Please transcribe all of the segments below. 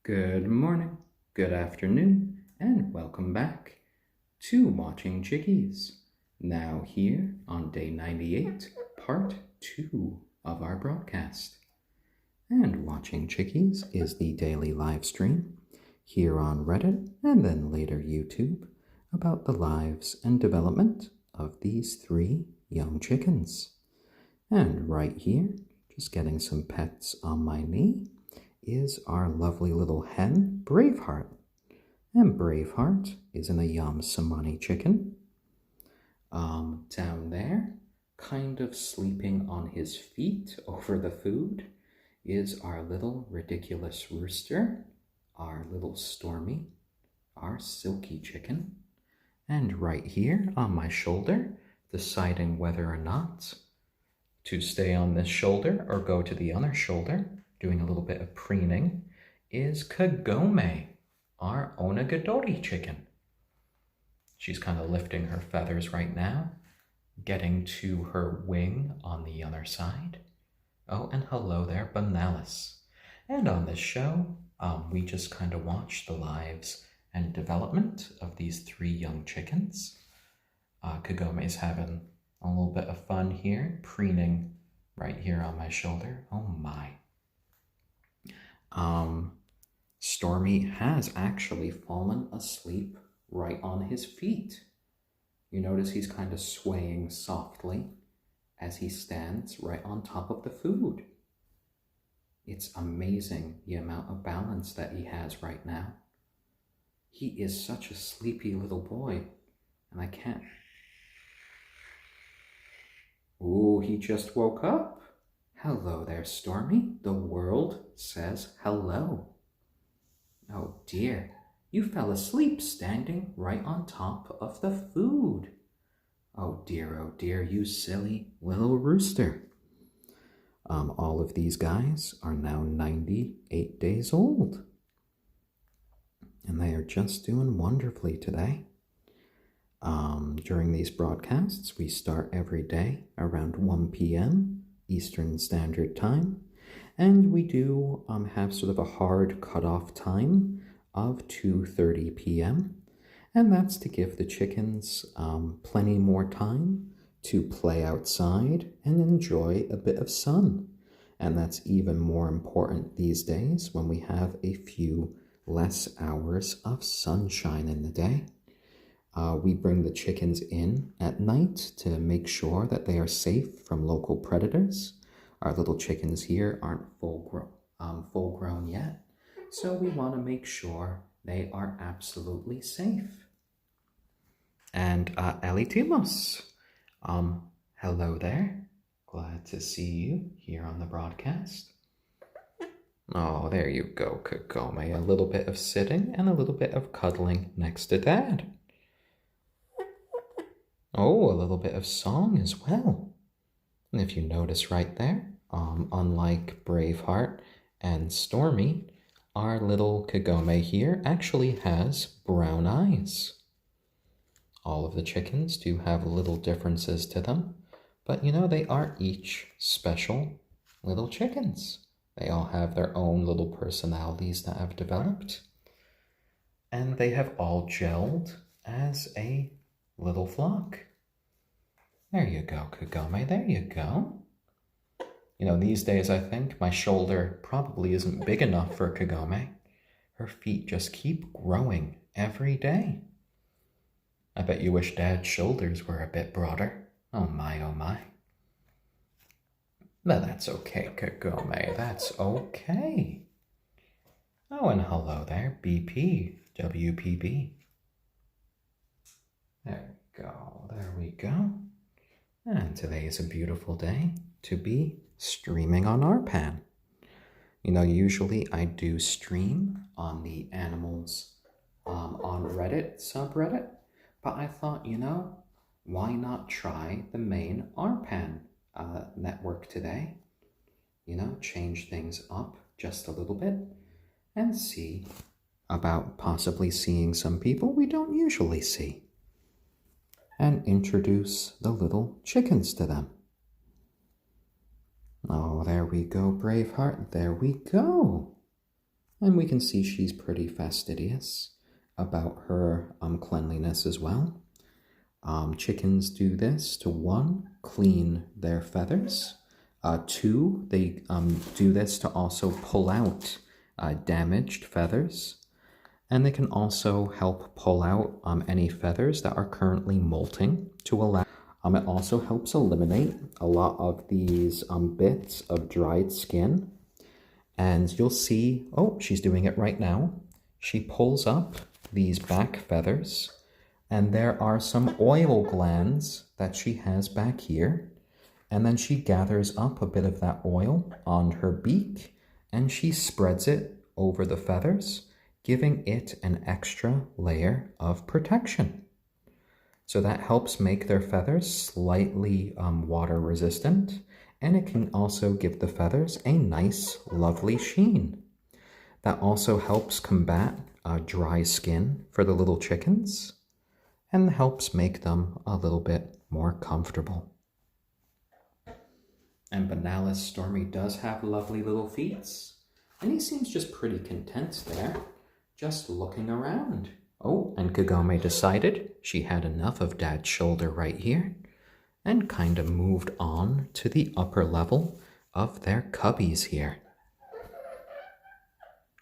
Good morning, good afternoon, and welcome back to Watching Chickies. Now here on day 98, part 2 of our broadcast. And Watching Chickies is the daily live stream here on Reddit and then later YouTube about the lives and development of these 3 young chickens. And right here, just getting some pets on my knee, is our lovely little hen, Braveheart. And Braveheart is an ayam cemeni chicken. Down there, kind of sleeping on his feet over the food, is our little ridiculous rooster, our little Stormy, our silkie chicken. And right here on my shoulder, deciding whether or not to stay on this shoulder or go to the other shoulder, doing a little bit of preening, is Kagome, our onagadori chicken. She's kind of lifting her feathers right now, getting to her wing on the other side. Oh, and hello there, Benalis. And on this show, we just kind of watch the lives and development of these 3 young chickens. Kagome's having a little bit of fun here, preening right here on my shoulder. Oh my. Stormy has actually fallen asleep right on his feet. You notice he's kind of swaying softly as he stands right on top of the food. It's amazing the amount of balance that he has right now. He is such a sleepy little boy, and I can't. Ooh, he just woke up. Hello there, Stormy. The world says hello. Oh dear, you fell asleep standing right on top of the food. Oh dear, you silly little rooster. All of these guys are now 98 days old. And they are just doing wonderfully today. During these broadcasts, we start every day around 1 p.m. Eastern Standard Time, and we do have sort of a hard cutoff time of 2:30 p.m., and that's to give the chickens plenty more time to play outside and enjoy a bit of sun. And that's even more important these days when we have a few less hours of sunshine in the day. We bring the chickens in at night to make sure that they are safe from local predators. Our little chickens here aren't full grown yet, so we want to make sure they are absolutely safe. And Elitimos, hello there. Glad to see you here on the broadcast. Oh, there you go, Kagome. A little bit of sitting and a little bit of cuddling next to Dad. Oh, a little bit of song as well. And if you notice right there, unlike Braveheart and Stormy, our little Kagome here actually has brown eyes. All of the chickens do have little differences to them, but you know, they are each special little chickens. They all have their own little personalities that have developed, and they have all gelled as a little flock. There you go, Kagome, there you go. You know, these days I think my shoulder probably isn't big enough for Kagome. Her feet just keep growing every day. I bet you wish Dad's shoulders were a bit broader. Oh my, oh my. But that's okay, Kagome, that's okay. Oh, and hello there, BP, WPB. There we go. And today is a beautiful day to be streaming on our pan. You know, usually I do stream on the animals on Reddit subreddit, but I thought, you know, why not try the main RPAN network today? You know, change things up just a little bit and see about possibly seeing some people we don't usually see, and introduce the little chickens to them. Oh, there we go, Braveheart. There we go. And we can see she's pretty fastidious about her cleanliness as well. Chickens do this to 1, clean their feathers. 2, they do this to also pull out damaged feathers. And they can also help pull out any feathers that are currently molting to allow. It also helps eliminate a lot of these bits of dried skin. And you'll see, oh, she's doing it right now. She pulls up these back feathers, and there are some oil glands that she has back here. And then she gathers up a bit of that oil on her beak, and she spreads it over the feathers, giving it an extra layer of protection. So that helps make their feathers slightly water resistant, and it can also give the feathers a nice, lovely sheen. That also helps combat dry skin for the little chickens, and helps make them a little bit more comfortable. And Banala's Stormy does have lovely little feet, and he seems just pretty content there, just looking around. Oh, and Kagome decided she had enough of Dad's shoulder right here, and kind of moved on to the upper level of their cubbies here.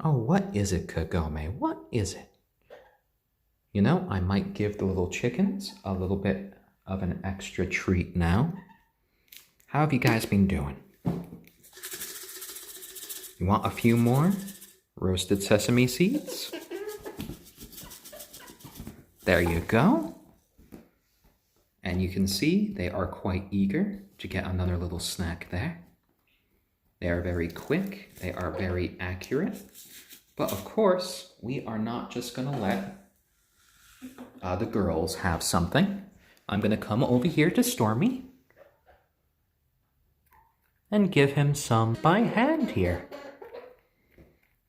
Oh, what is it, Kagome? What is it? You know, I might give the little chickens a little bit of an extra treat now. How have you guys been doing? You want a few more roasted sesame seeds? There you go. And you can see they are quite eager to get another little snack there. They are very quick, they are very accurate. But of course, we are not just gonna let the girls have something. I'm gonna come over here to Stormy and give him some by hand here.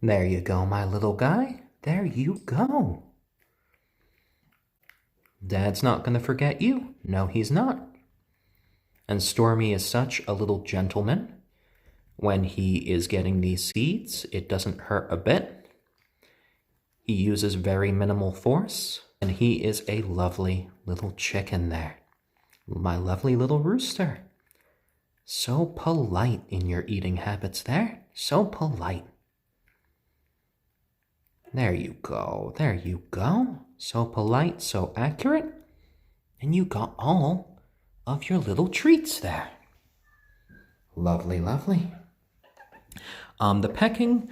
There you go, my little guy. There you go. Dad's not going to forget you. No, he's not. And Stormy is such a little gentleman. When he is getting these seeds, it doesn't hurt a bit. He uses very minimal force, and he is a lovely little chicken there. My lovely little rooster. So polite in your eating habits there. So polite. There you go. There you go. So polite, so accurate. And you got all of your little treats there. Lovely, lovely. The pecking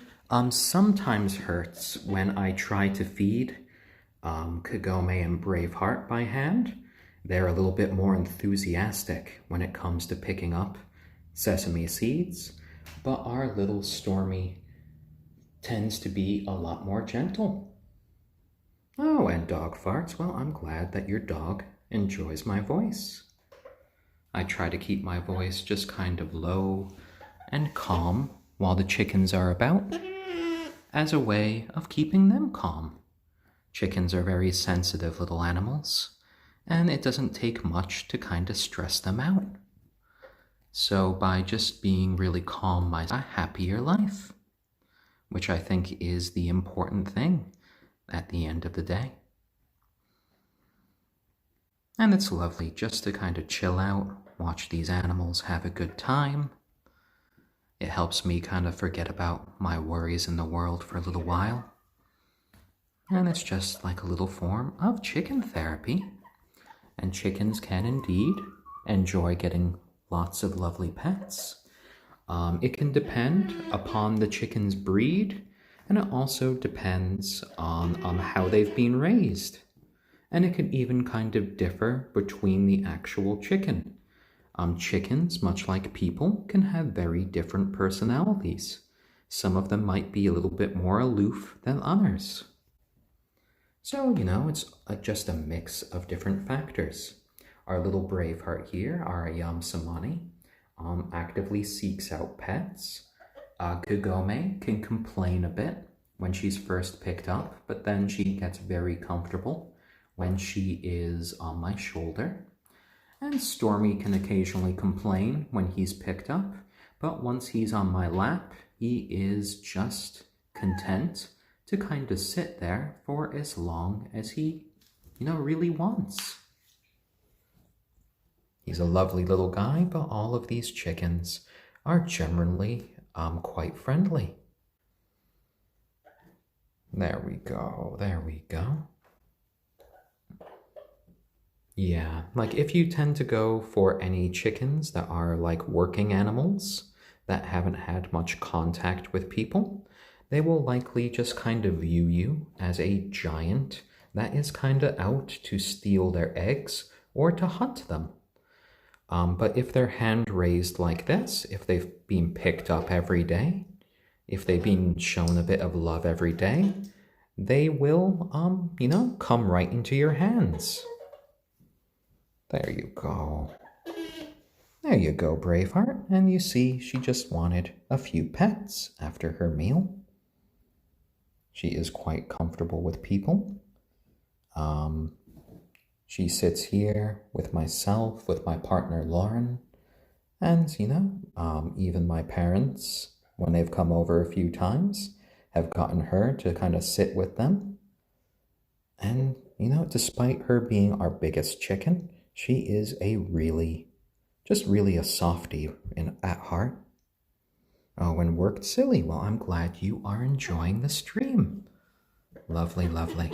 sometimes hurts when I try to feed Kagome and Braveheart by hand. They're a little bit more enthusiastic when it comes to picking up sesame seeds, but our little Stormy tends to be a lot more gentle. Oh, and dog farts. Well, I'm glad that your dog enjoys my voice. I try to keep my voice just kind of low and calm while the chickens are about, as a way of keeping them calm. Chickens are very sensitive little animals, and it doesn't take much to kind of stress them out. So by just being really calm, a happier life, which I think is the important thing at the end of the day. And it's lovely just to kind of chill out, watch these animals have a good time. It helps me kind of forget about my worries in the world for a little while. And it's just like a little form of chicken therapy. And chickens can indeed enjoy getting lots of lovely pets. It can depend upon the chicken's breed, and it also depends on how they've been raised. And it can even kind of differ between the actual chicken. Chickens, much like people, can have very different personalities. Some of them might be a little bit more aloof than others. So, you know, it's just a mix of different factors. Our little Braveheart here, our ayam cemeni, actively seeks out pets. Kagome can complain a bit when she's first picked up, but then she gets very comfortable when she is on my shoulder. And Stormy can occasionally complain when he's picked up, but once he's on my lap, he is just content to kind of sit there for as long as he, really wants. He's a lovely little guy, but all of these chickens are generally quite friendly. There we go, there we go. Yeah, like if you tend to go for any chickens that are like working animals that haven't had much contact with people, they will likely just kind of view you as a giant that is kind of out to steal their eggs or to hunt them. But if they're hand raised like this, if they've been picked up every day, if they've been shown a bit of love every day, they will, come right into your hands. There you go. There you go, Braveheart. And you see, she just wanted a few pets after her meal. She is quite comfortable with people. She sits here with myself, with my partner Lauren, and, even my parents, when they've come over a few times, have gotten her to kind of sit with them. And, despite her being our biggest chicken, she is really a softie at heart. Oh, and worked silly. Well, I'm glad you are enjoying the stream. Lovely, lovely.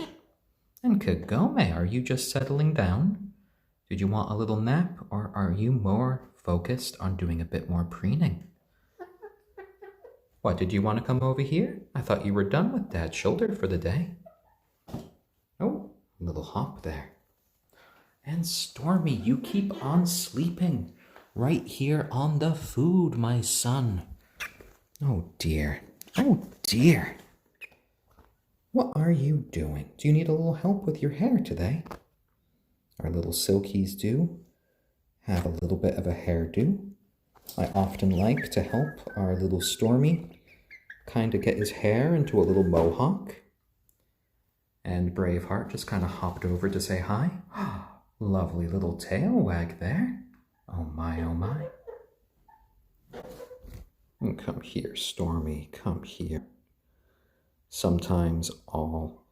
And Kagome, are you just settling down? Did you want a little nap, or are you more focused on doing a bit more preening? What, did you want to come over here? I thought you were done with Dad's shoulder for the day. Oh, a little hop there. And Stormy, you keep on sleeping right here on the food, my son. Oh dear. Oh dear. What are you doing? Do you need a little help with your hair today? Our little silkies do have a little bit of a hairdo. I often like to help our little Stormy kind of get his hair into a little mohawk. And Braveheart just kind of hopped over to say hi. Lovely little tail wag there. Oh my, oh my. Come here, Stormy, come here. Sometimes all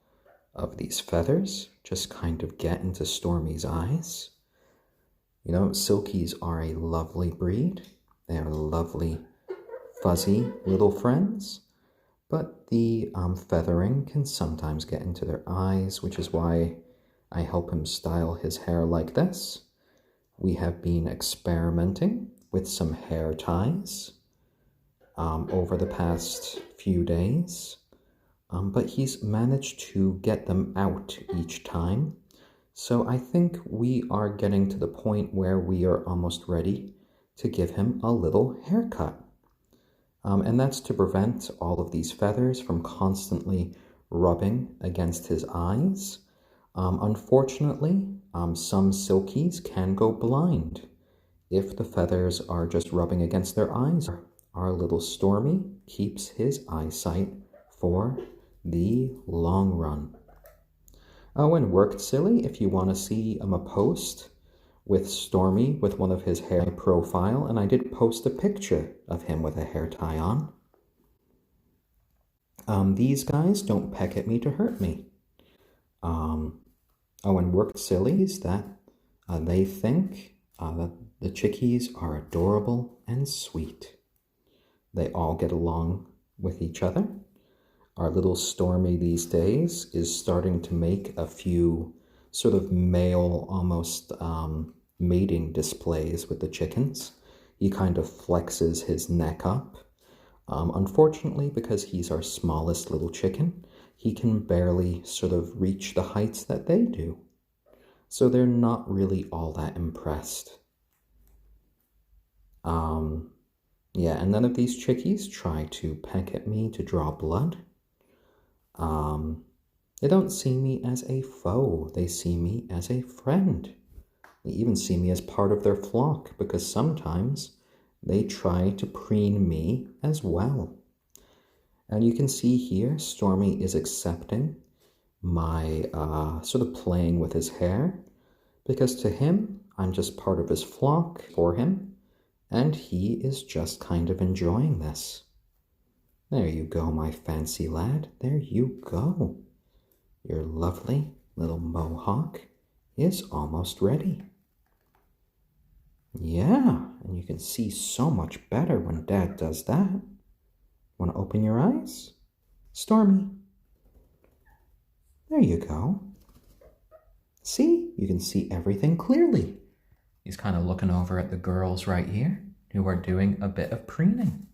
of these feathers just kind of get into Stormy's eyes. Silkies are a lovely breed. They are lovely, fuzzy little friends. But the feathering can sometimes get into their eyes, which is why I help him style his hair like this. We have been experimenting with some hair ties over the past few days, but he's managed to get them out each time. So I think we are getting to the point where we are almost ready to give him a little haircut. And that's to prevent all of these feathers from constantly rubbing against his eyes. Unfortunately, some silkies can go blind if the feathers are just rubbing against their eyes. Our little Stormy keeps his eyesight for the long run. Oh, and worked silly, if you want to see a post with Stormy with one of his hair profile, and I did post a picture of him with a hair tie on. These guys don't peck at me to hurt me. Oh, and worked silly is that they think that the Chickies are adorable and sweet. They all get along with each other. Our little Stormy these days is starting to make a few sort of male, almost mating displays with the chickens. He kind of flexes his neck up. Unfortunately, because he's our smallest little chicken, he can barely sort of reach the heights that they do. So they're not really all that impressed. Yeah, and none of these chickies try to peck at me to draw blood. They don't see me as a foe. They see me as a friend. They even see me as part of their flock, because sometimes they try to preen me as well. And you can see here, Stormy is accepting my sort of playing with his hair, because to him, I'm just part of his flock for him, and he is just kind of enjoying this. There you go, my fancy lad. There you go. Your lovely little mohawk is almost ready. Yeah, and you can see so much better when Dad does that. Want to open your eyes? Stormy. There you go. See, you can see everything clearly. He's kind of looking over at the girls right here who are doing a bit of preening.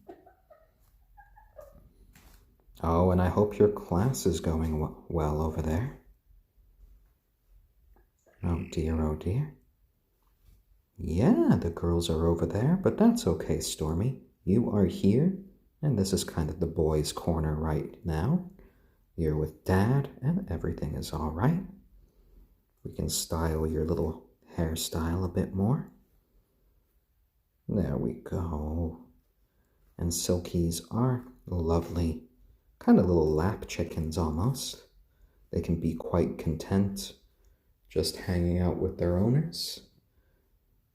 Oh, and I hope your class is going well over there. Oh dear, oh dear. Yeah, the girls are over there, but that's okay, Stormy. You are here, and this is kind of the boys' corner right now. You're with Dad, and everything is all right. We can style your little hairstyle a bit more. There we go. And silkies are lovely, kind of little lap chickens almost. They can be quite content just hanging out with their owners.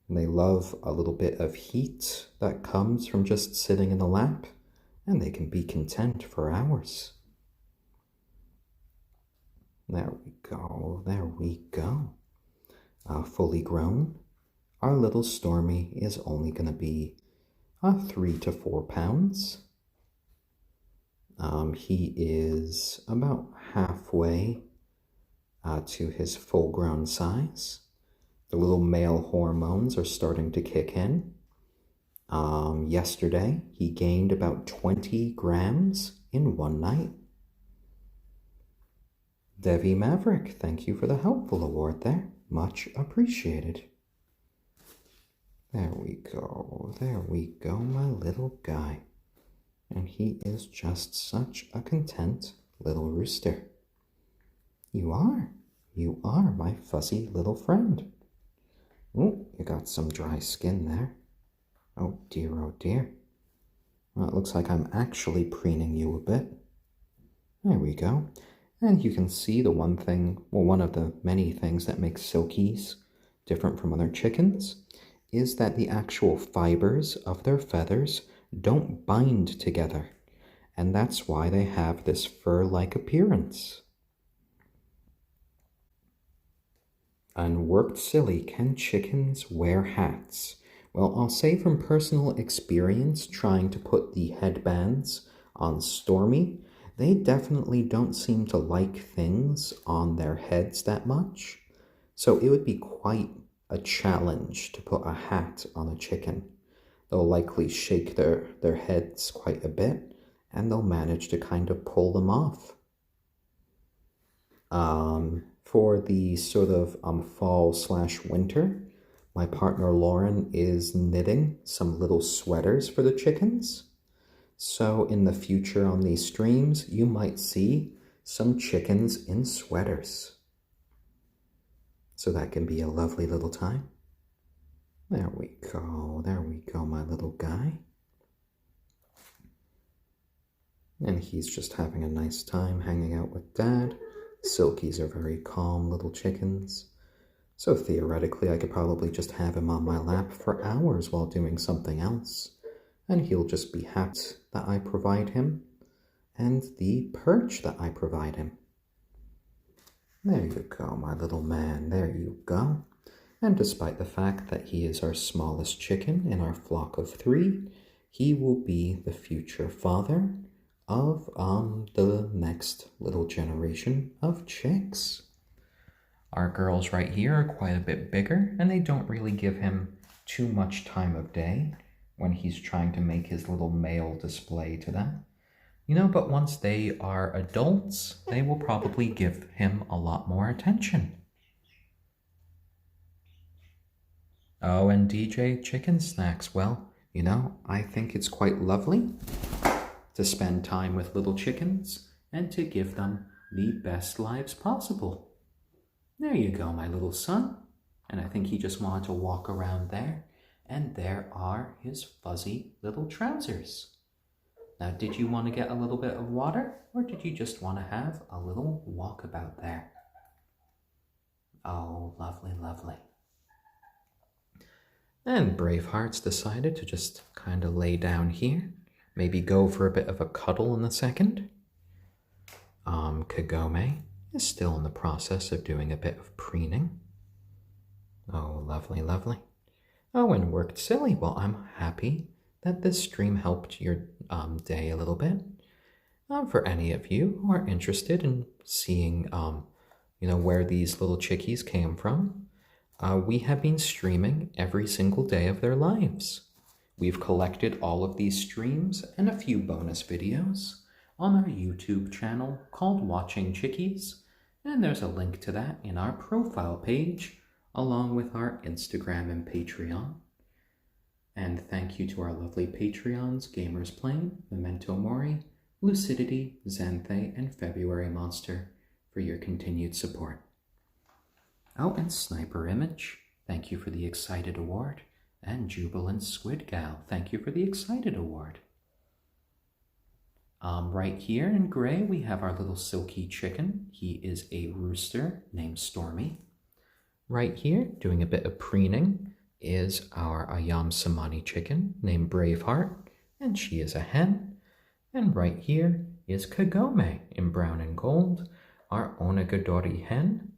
And they love a little bit of heat that comes from just sitting in the lap, and they can be content for hours. There we go, there we go. Fully grown, our little Stormy is only going to be 3 to 4 pounds. He is about halfway to his full-grown size. The little male hormones are starting to kick in. Yesterday, he gained about 20 grams in one night. Devi Maverick, thank you for the helpful award there. Much appreciated. There we go, my little guy. And he is just such a content little rooster. You are my fuzzy little friend. Oh, you got some dry skin there. Oh dear, oh dear. Well, it looks like I'm actually preening you a bit. There we go. And you can see the one thing, well, one of the many things that makes silkies different from other chickens is that the actual fibers of their feathers don't bind together. And that's why they have this fur-like appearance. Unworked silly, can chickens wear hats? Well, I'll say from personal experience trying to put the headbands on Stormy, they definitely don't seem to like things on their heads that much. So it would be quite a challenge to put a hat on a chicken. They'll likely shake their heads quite a bit, and they'll manage to kind of pull them off. For the sort of fall/winter, my partner Lauren is knitting some little sweaters for the chickens. So in the future on these streams, you might see some chickens in sweaters. So that can be a lovely little time. There we go, my little guy. And he's just having a nice time hanging out with Dad. Silkies are very calm little chickens. So theoretically, I could probably just have him on my lap for hours while doing something else. And he'll just be happy that I provide him and the perch that I provide him. There you go, my little man, there you go. And despite the fact that he is our smallest chicken in our flock of 3, he will be the future father of the next little generation of chicks. Our girls right here are quite a bit bigger, and they don't really give him too much time of day when he's trying to make his little male display to them. You know, but once they are adults, they will probably give him a lot more attention. Oh, and DJ Chicken Snacks, well, you know, I think it's quite lovely to spend time with little chickens and to give them the best lives possible. There you go, my little son. And I think he just wanted to walk around there, and there are his fuzzy little trousers. Now, did you want to get a little bit of water, or did you just want to have a little walkabout there? Oh, lovely, lovely. And Braveheart's decided to just kind of lay down here. maybe go for a bit of a cuddle in a second. Kagome is still in the process of doing a bit of preening. Oh, lovely, lovely. Oh, and worked silly. Well, I'm happy that this stream helped your day a little bit. For any of you who are interested in seeing, where these little chickies came from, we have been streaming every single day of their lives. We've collected all of these streams and a few bonus videos on our YouTube channel called Watching Chickies, and there's a link to that in our profile page, along with our Instagram and Patreon. And thank you to our lovely Patreons, Gamers Plain, Memento Mori, Lucidity, Xanthe, and February Monster for your continued support. Oh, and Sniper Image, thank you for the Excited Award. And Jubilant Squid Gal, thank you for the Excited Award. Right here in gray, we have our little silky chicken. He is a rooster named Stormy. Right here, doing a bit of preening, is our ayam cemeni chicken named Braveheart, and she is a hen. And right here is Kagome in brown and gold, our onagadori hen.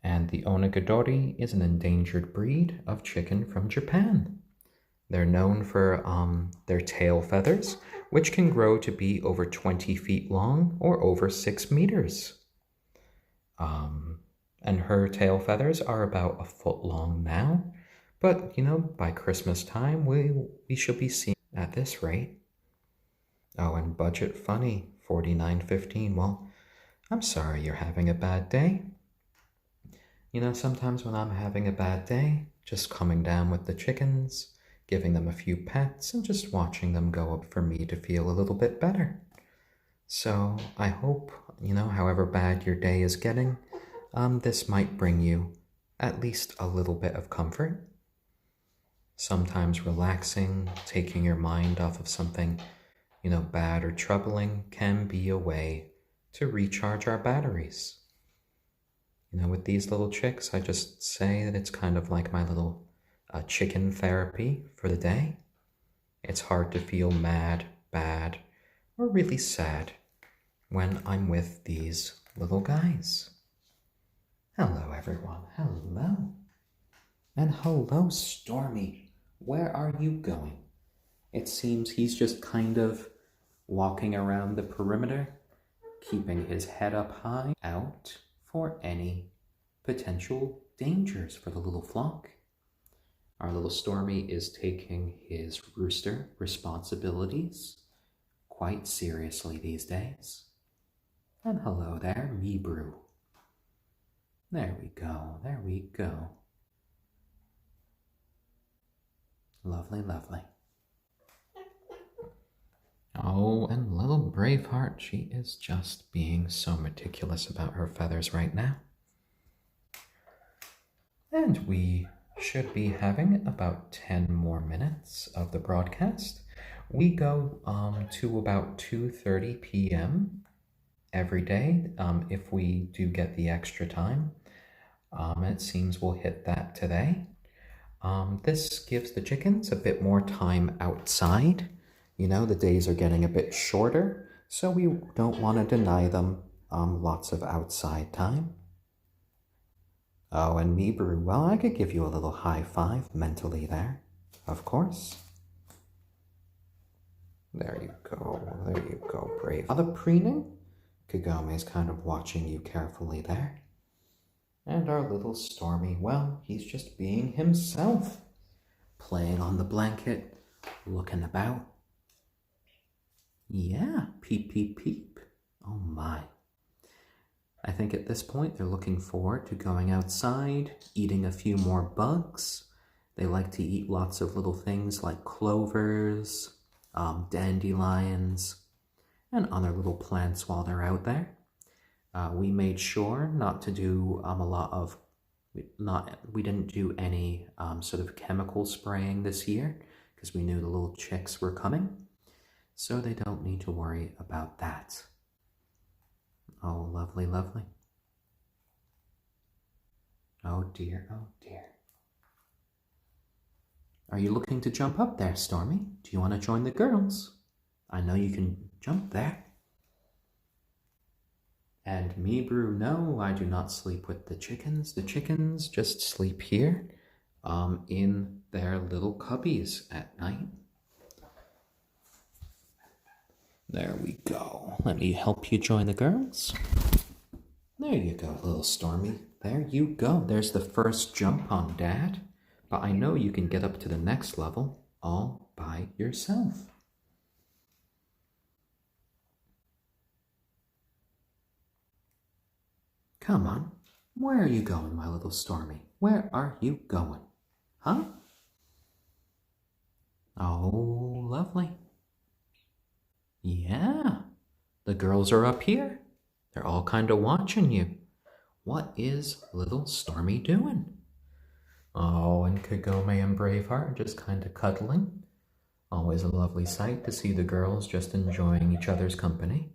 And the onagadori is an endangered breed of chicken from Japan. They're known for their tail feathers, which can grow to be over 20 feet long or over 6 meters. And her tail feathers are about a foot long now, but by Christmas time we should be seeing at this rate. Oh, and budget funny, $49.15. Well, I'm sorry you're having a bad day. Sometimes when I'm having a bad day, just coming down with the chickens, giving them a few pets, and just watching them go up for me to feel a little bit better. So I hope, however bad your day is getting, this might bring you at least a little bit of comfort. Sometimes relaxing, taking your mind off of something, bad or troubling can be a way to recharge our batteries. With these little chicks, I just say that it's kind of like my little chicken therapy for the day. It's hard to feel mad, bad, or really sad when I'm with these little guys. Hello, everyone. Hello. And hello, Stormy. Where are you going? It seems he's just kind of walking around the perimeter, keeping his head up high, out for any potential dangers for the little flock. Our little Stormy is taking his rooster responsibilities quite seriously these days. And hello there, me brew. There we go, there we go. Lovely, lovely. Oh, and little Braveheart, she is just being so meticulous about her feathers right now. And we should be having about 10 more minutes of the broadcast. We go to about 2:30 p.m. every day if we do get the extra time. It seems we'll hit that today. This gives the chickens a bit more time outside. The days are getting a bit shorter, so we don't want to deny them lots of outside time. Oh, and me, Brew, well, I could give you a little high five mentally there, of course. There you go, Brave. Other preening? Kagome is kind of watching you carefully there. And our little Stormy, well, he's just being himself, playing on the blanket, looking about. Yeah, peep, peep, peep. Oh my. I think at this point they're looking forward to going outside, eating a few more bugs. They like to eat lots of little things like clovers, dandelions, and other little plants while they're out there. We made sure not to do we didn't do any sort of chemical spraying this year because we knew the little chicks were coming, so they don't need to worry about that. Oh, lovely, lovely. Oh dear, oh dear. Are you looking to jump up there, Stormy? Do you want to join the girls? I know you can jump there. And me, Brew, no, I do not sleep with the chickens. The chickens just sleep here, in their little cubbies at night. There we go. Let me help you join the girls. There you go, little Stormy. There you go. There's the first jump on Dad. But I know you can get up to the next level all by yourself. Come on. Where are you going, my little Stormy? Where are you going? Huh? Oh, lovely. Yeah. The girls are up here. They're all kind of watching you. What is little Stormy doing? Oh, and Kagome and Braveheart just kind of cuddling. Always a lovely sight to see the girls just enjoying each other's company.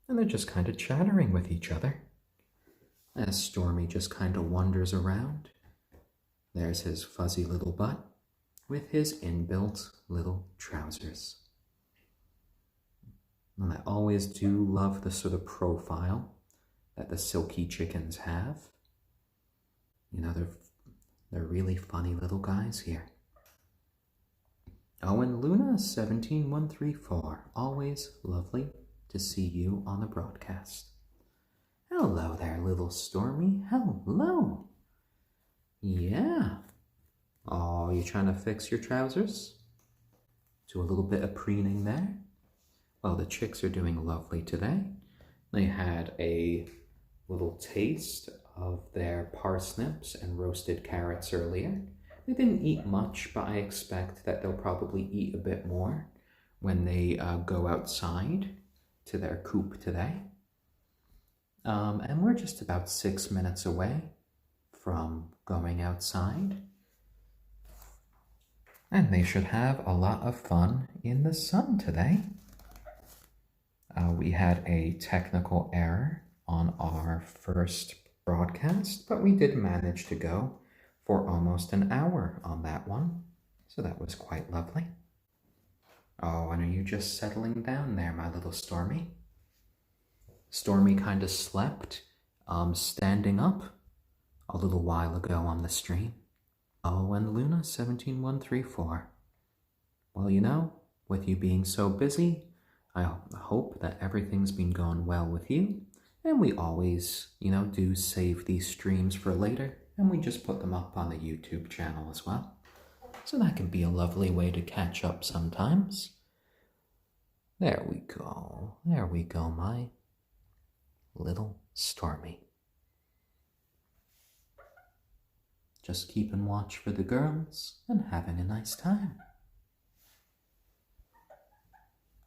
And they're just kind of chattering with each other as Stormy just kind of wanders around. There's his fuzzy little butt with his inbuilt little trousers. And I always do love the sort of profile that the silkie chickens have. You know, they're really funny little guys here. Oh, and Luna 17134, always lovely to see you on the broadcast. Hello there, little Stormy. Hello. Yeah. Oh, you trying to fix your trousers? Do a little bit of preening there. Well, the chicks are doing lovely today. They had a little taste of their parsnips and roasted carrots earlier. They didn't eat much, but I expect that they'll probably eat a bit more when they go outside to their coop today. And we're just about 6 minutes away from going outside. And they should have a lot of fun in the sun today. We had a technical error on our first broadcast, but we did manage to go for almost an hour on that one. So that was quite lovely. Oh, and are you just settling down there, my little Stormy? Stormy kind of slept, standing up a little while ago on the stream. Oh, and Luna 17134. Well, you know, with you being so busy, I hope that everything's been going well with you. And we always, you know, do save these streams for later, and we just put them up on the YouTube channel as well. So that can be a lovely way to catch up sometimes. There we go. There we go, my little Stormy. Just keeping watch for the girls and having a nice time.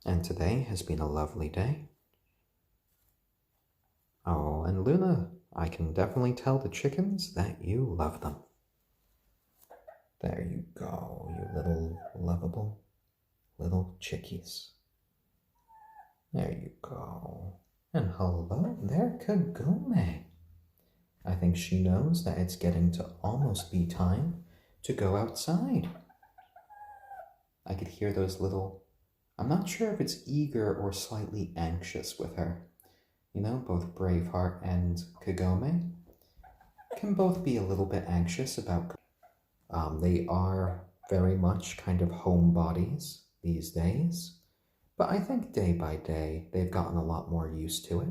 And today has been a lovely day. Oh, and Luna, I can definitely tell the chickens that you love them. There you go, you little lovable little chickies. There you go. And hello there, Kagome. I think she knows that it's getting to almost be time to go outside. I could hear those little, I'm not sure if it's eager or slightly anxious with her. You know, both Braveheart and Kagome can both be a little bit anxious about. They are very much kind of homebodies these days, but I think day by day they've gotten a lot more used to it.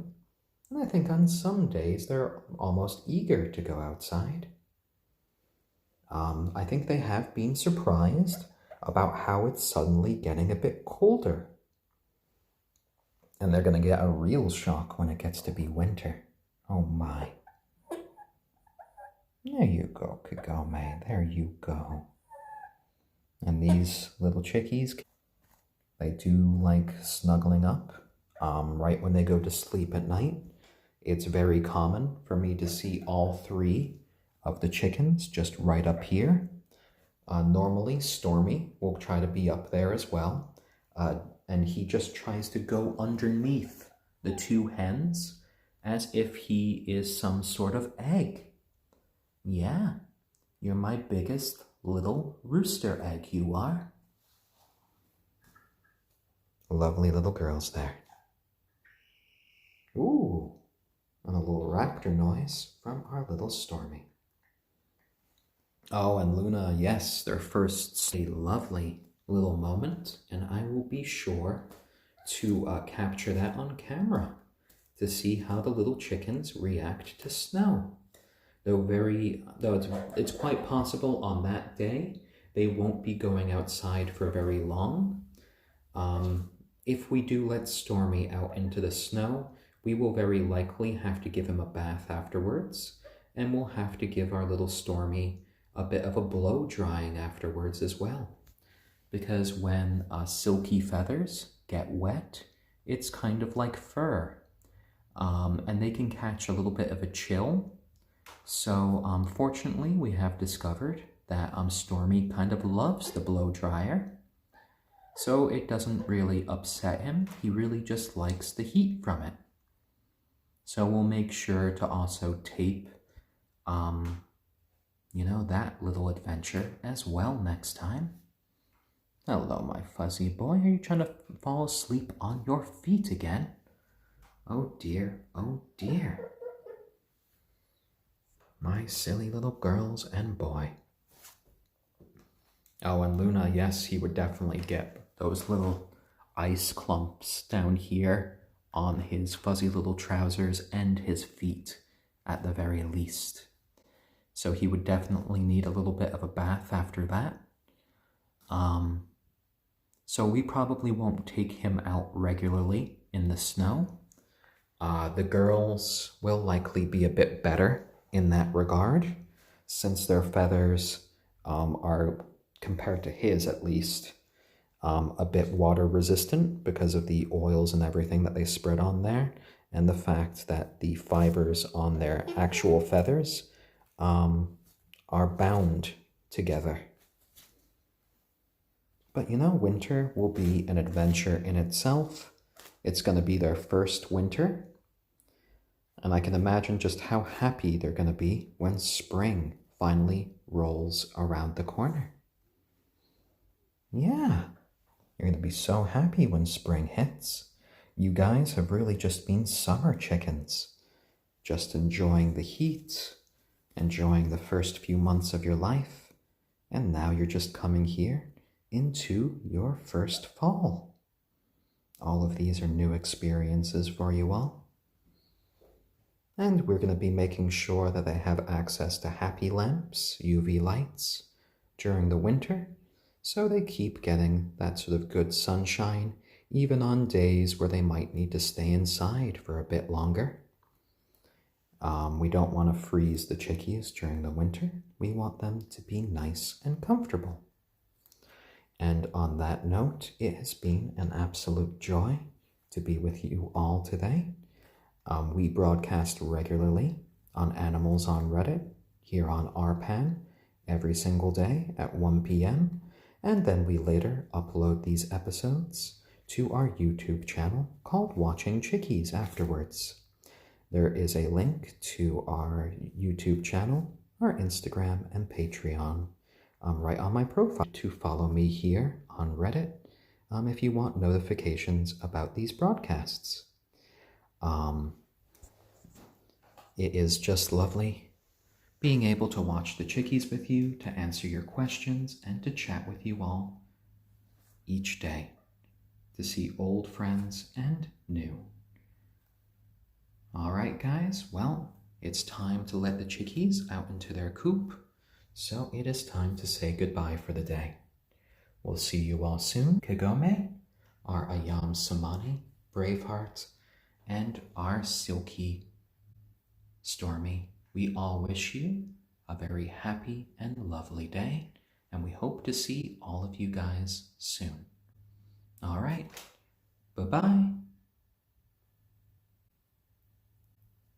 And I think on some days they're almost eager to go outside. I think they have been surprised about how it's suddenly getting a bit colder. And they're going to get a real shock when it gets to be winter. Oh my. There you go, Kagome. There you go. And these little chickies, they do like snuggling up right when they go to sleep at night. It's very common for me to see all three of the chickens just right up here. Normally, Stormy will try to be up there as well. And he just tries to go underneath the two hens as if he is some sort of egg. Yeah, you're my biggest little rooster egg, you are. lovely little girls there. Ooh, and a little raptor noise from our little Stormy. Oh, and Luna, yes, their first a lovely little moment, and I will be sure to capture that on camera to see how the little chickens react to snow. Though it's quite possible on that day they won't be going outside for very long. If we do let Stormy out into the snow, we will very likely have to give him a bath afterwards, and we'll have to give our little Stormy a bit of a blow drying afterwards as well. Because when silky feathers get wet, it's kind of like fur, and they can catch a little bit of a chill. So fortunately, we have discovered that Stormy kind of loves the blow dryer. So it doesn't really upset him. He really just likes the heat from it. So we'll make sure to also tape, that little adventure as well next time. Hello, my fuzzy boy. Are you trying to fall asleep on your feet again? Oh dear, oh dear. My silly little girls and boy. Oh, and Luna, yes, he would definitely get those little ice clumps down here on his fuzzy little trousers and his feet at the very least. So he would definitely need a little bit of a bath after that. So we probably won't take him out regularly in the snow. The girls will likely be a bit better in that regard, since their feathers are, compared to his at least, a bit water resistant because of the oils and everything that they spread on there, and the fact that the fibers on their actual feathers are bound together. But winter will be an adventure in itself. It's going to be their first winter, and I can imagine just how happy they're going to be when spring finally rolls around the corner. Yeah, you're going to be so happy when spring hits. You guys have really just been summer chickens, just enjoying the heat, enjoying the first few months of your life, and now you're just coming here into your first fall. All of these are new experiences for you all. And we're going to be making sure that they have access to happy lamps, UV lights, during the winter, so they keep getting that sort of good sunshine, even on days where they might need to stay inside for a bit longer. We don't want to freeze the chickies during the winter. We want them to be nice and comfortable. And on that note, it has been an absolute joy to be with you all today. We broadcast regularly on Animals on Reddit here on RPAN every single day at 1 p.m. And then we later upload these episodes to our YouTube channel called Watching Chickies afterwards. There is a link to our YouTube channel, our Instagram, and Patreon right on my profile to follow me here on Reddit if you want notifications about these broadcasts. It is just lovely being able to watch the chickies with you, to answer your questions, and to chat with you all each day, to see old friends and new. All right, guys, well, it's time to let the chickies out into their coop, so it is time to say goodbye for the day. We'll see you all soon. Kagome, our ayam cemeni, Braveheart, and our silkie Stormy, we all wish you a very happy and lovely day, and we hope to see all of you guys soon. All right, bye-bye.